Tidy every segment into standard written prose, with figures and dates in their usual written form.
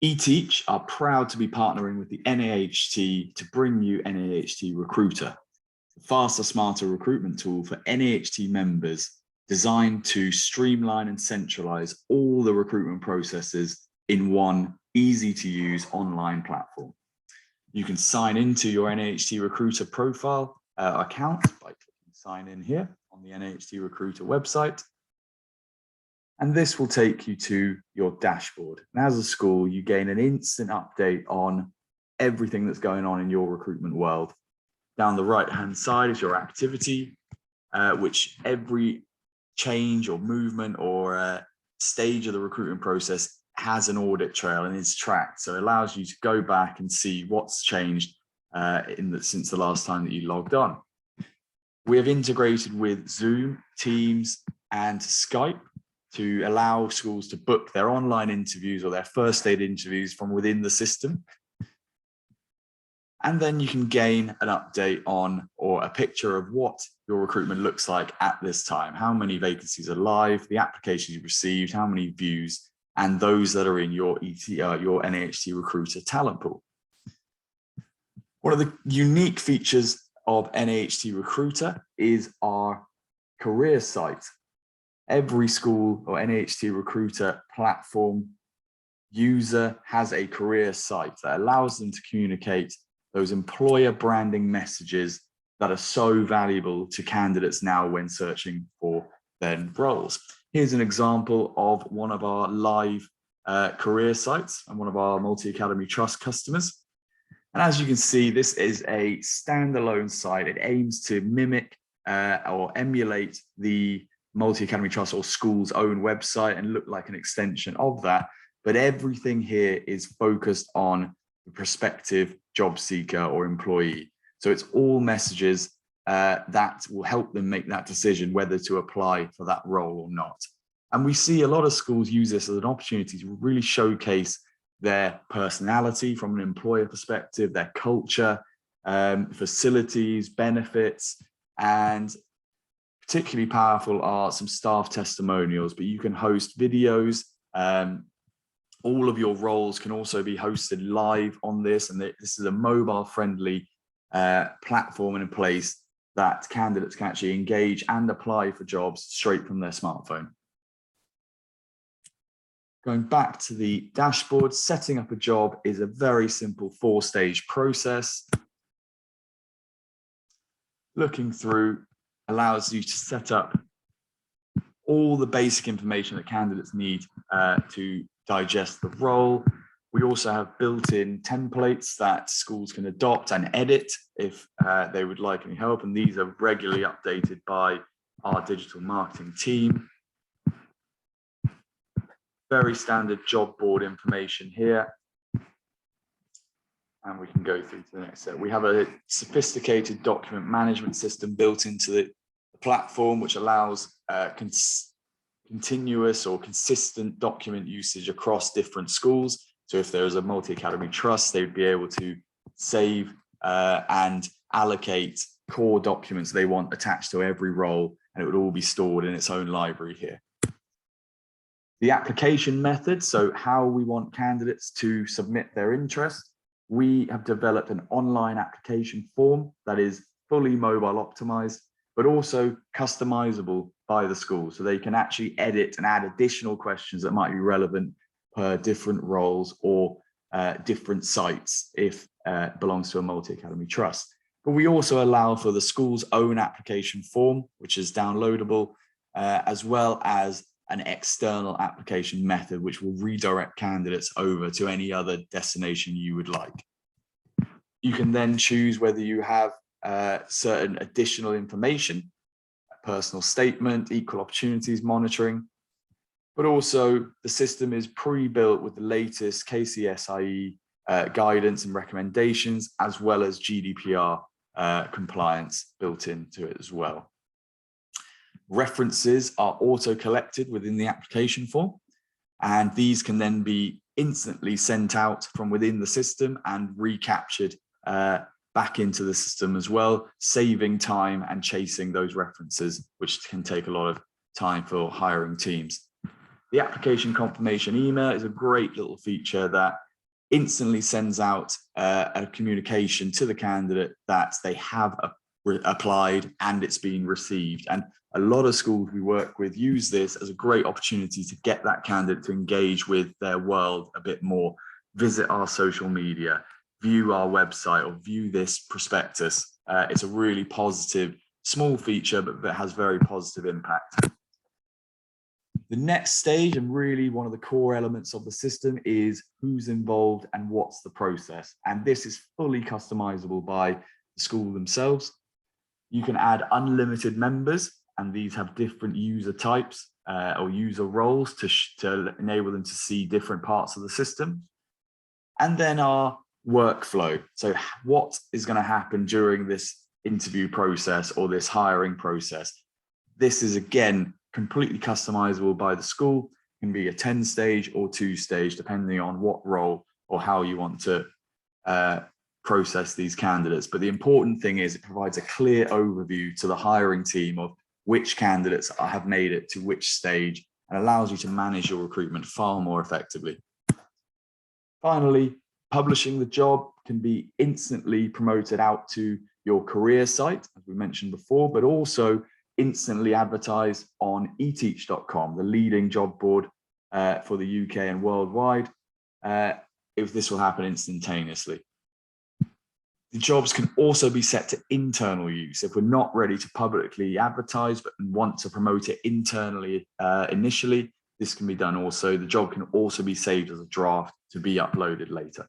Eteach are proud to be partnering with the NAHT to bring you NAHT Recruiter, the faster, smarter recruitment tool for NAHT members designed to streamline and centralize all the recruitment processes in one easy-to-use online platform. You can sign into your NAHT Recruiter profile account by clicking sign in here on the NAHT Recruiter website. And this will take you to your dashboard. And as a school, you gain an instant update on everything that's going on in your recruitment world. Down the right-hand side is your activity, which every change or movement or stage of the recruitment process has an audit trail and is tracked. So it allows you to go back and see what's changed since the last time that you logged on. We have integrated with Zoom, Teams, and Skype to allow schools to book their online interviews or their first aid interviews from within the system. And then you can gain an update on or a picture of what your recruitment looks like at this time, how many vacancies are live, the applications you've received, how many views, and those that are in your NAHT Recruiter talent pool. One of the unique features of NAHT Recruiter is our career site. Every school or NAHT Recruiter platform user has a career site that allows them to communicate those employer branding messages that are so valuable to candidates now when searching for their roles. Here's an example of one of our live career sites and one of our multi-academy trust customers. And as you can see, this is a standalone site. It aims to mimic or emulate the multi-academy trust or school's own website and look like an extension of that. But everything here is focused on the prospective job seeker or employee. So it's all messages that will help them make that decision whether to apply for that role or not. And we see a lot of schools use this as an opportunity to really showcase their personality from an employer perspective, their culture, facilities, benefits, and particularly powerful are some staff testimonials, but you can host videos. All of your roles can also be hosted live on this, and this is a mobile-friendly platform and a place that candidates can actually engage and apply for jobs straight from their smartphone. Going back to the dashboard, setting up a job is a very simple 4-stage process. Looking through allows you to set up all the basic information that candidates need to digest the role. We also have built-in templates that schools can adopt and edit if they would like any help, and these are regularly updated by our digital marketing team. Very standard job board information here. And we can go through to the next step. We have a sophisticated document management system built into the platform, which allows continuous or consistent document usage across different schools. So if there's a multi-academy trust, they would be able to save and allocate core documents they want attached to every role, and it would all be stored in its own library here. The application method, so how we want candidates to submit their interest. We have developed an online application form that is fully mobile optimized, but also customizable by the school. So they can actually edit and add additional questions that might be relevant per different roles or different sites if it belongs to a multi-academy trust. But we also allow for the school's own application form, which is downloadable, as well as an external application method, which will redirect candidates over to any other destination you would like. You can then choose whether you have certain additional information, a personal statement, equal opportunities monitoring, but also the system is pre-built with the latest KCSIE guidance and recommendations, as well as GDPR compliance built into it as well. References are auto-collected within the application form, and these can then be instantly sent out from within the system and recaptured back into the system as well, saving time and chasing those references, which can take a lot of time for hiring teams. The application confirmation email is a great little feature that instantly sends out a communication to the candidate that they have applied and it's been received. And a lot of schools we work with use this as a great opportunity to get that candidate to engage with their world a bit more, visit our social media, view our website, or view this prospectus. It's a really positive, small feature, but that has very positive impact. The next stage, and really one of the core elements of the system, is who's involved and what's the process. And this is fully customizable by the school themselves. You can add unlimited members, and these have different user types or user roles to enable them to see different parts of the system. And then our workflow. So what is going to happen during this interview process or this hiring process? This is, again, completely customizable by the school. It can be a 10-stage or 2-stage, depending on what role or how you want to process these candidates. But the important thing is it provides a clear overview to the hiring team of which candidates have made it to which stage, and allows you to manage your recruitment far more effectively. Finally, publishing the job can be instantly promoted out to your career site, as we mentioned before, but also instantly advertised on Eteach.com, the leading job board for the UK and worldwide, if this will happen instantaneously. The jobs can also be set to internal use. If we're not ready to publicly advertise but want to promote it internally initially, this can be done also. The job can also be saved as a draft to be uploaded later.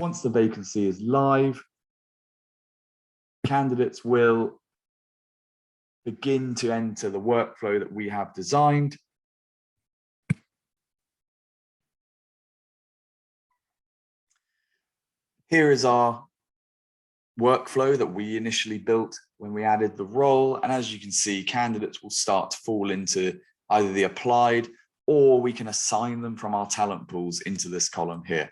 Once the vacancy is live, candidates will begin to enter the workflow that we have designed. Here is our workflow that we initially built when we added the role. And as you can see, candidates will start to fall into either the applied, or we can assign them from our talent pools into this column here.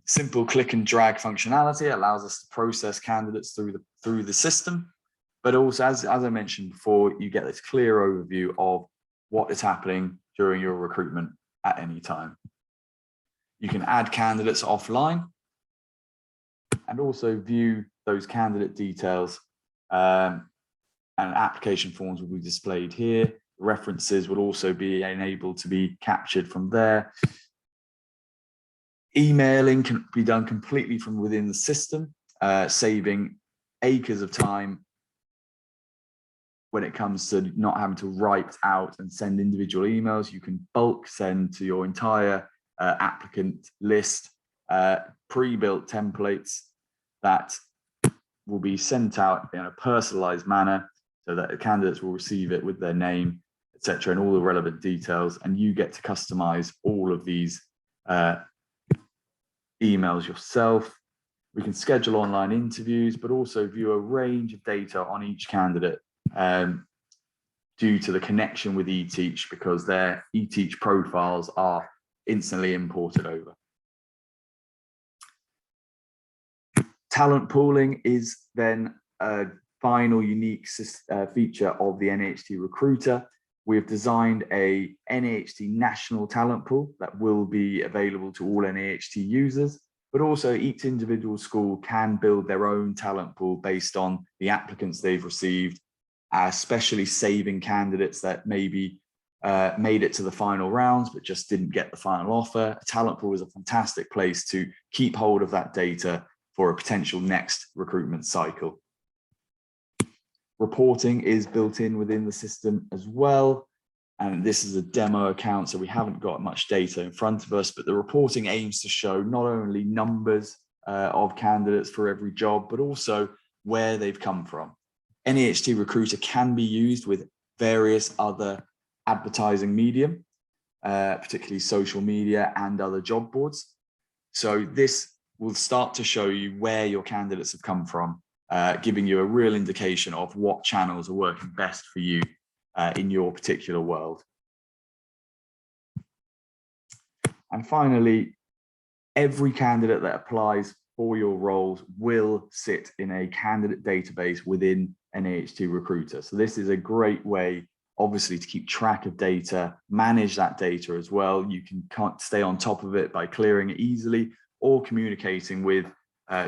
Simple click and drag functionality allows us to process candidates through the system. But also, as I mentioned before, you get this clear overview of what is happening during your recruitment at any time. You can add candidates offline and also view those candidate details, and application forms will be displayed here. References will also be enabled to be captured from there. Emailing can be done completely from within the system, saving acres of time when it comes to not having to write out and send individual emails. You can bulk send to your entire applicant list pre-built templates that will be sent out in a personalized manner so that the candidates will receive it with their name, etc., and all the relevant details. And you get to customize all of these emails yourself. We can schedule online interviews, but also view a range of data on each candidate due to the connection with Eteach, because their Eteach profiles are instantly imported over. Talent pooling is then a final unique feature of the NAHT Recruiter. We have designed a NAHT national talent pool that will be available to all NAHT users, but also each individual school can build their own talent pool based on the applicants they've received, especially saving candidates that maybe made it to the final rounds but just didn't get the final offer. A talent pool is a fantastic place to keep hold of that data for a potential next recruitment cycle. Reporting is built in within the system as well. And this is a demo account, so we haven't got much data in front of us, but the reporting aims to show not only numbers of candidates for every job, but also where they've come from. NAHT Recruiter can be used with various other advertising medium, particularly social media and other job boards. So this will start to show you where your candidates have come from, giving you a real indication of what channels are working best for you in your particular world. And finally, every candidate that applies for your roles will sit in a candidate database within NAHT Recruiter. So this is a great way obviously to keep track of data, manage that data as well. You can stay on top of it by clearing it easily or communicating with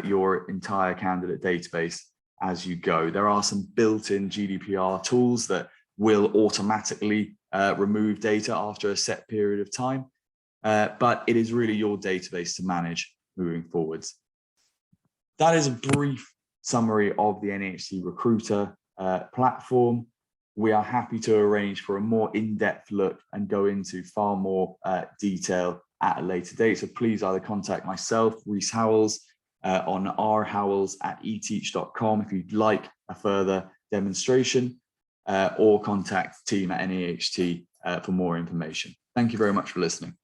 your entire candidate database as you go. There are some built-in GDPR tools that will automatically remove data after a set period of time, but it is really your database to manage moving forwards. That is a brief summary of the NAHT Recruiter platform. We are happy to arrange for a more in-depth look and go into far more detail at a later date. So please either contact myself, Reese Howells, on rhowells@eteach.com if you'd like a further demonstration, or contact the team at NAHT for more information. Thank you very much for listening.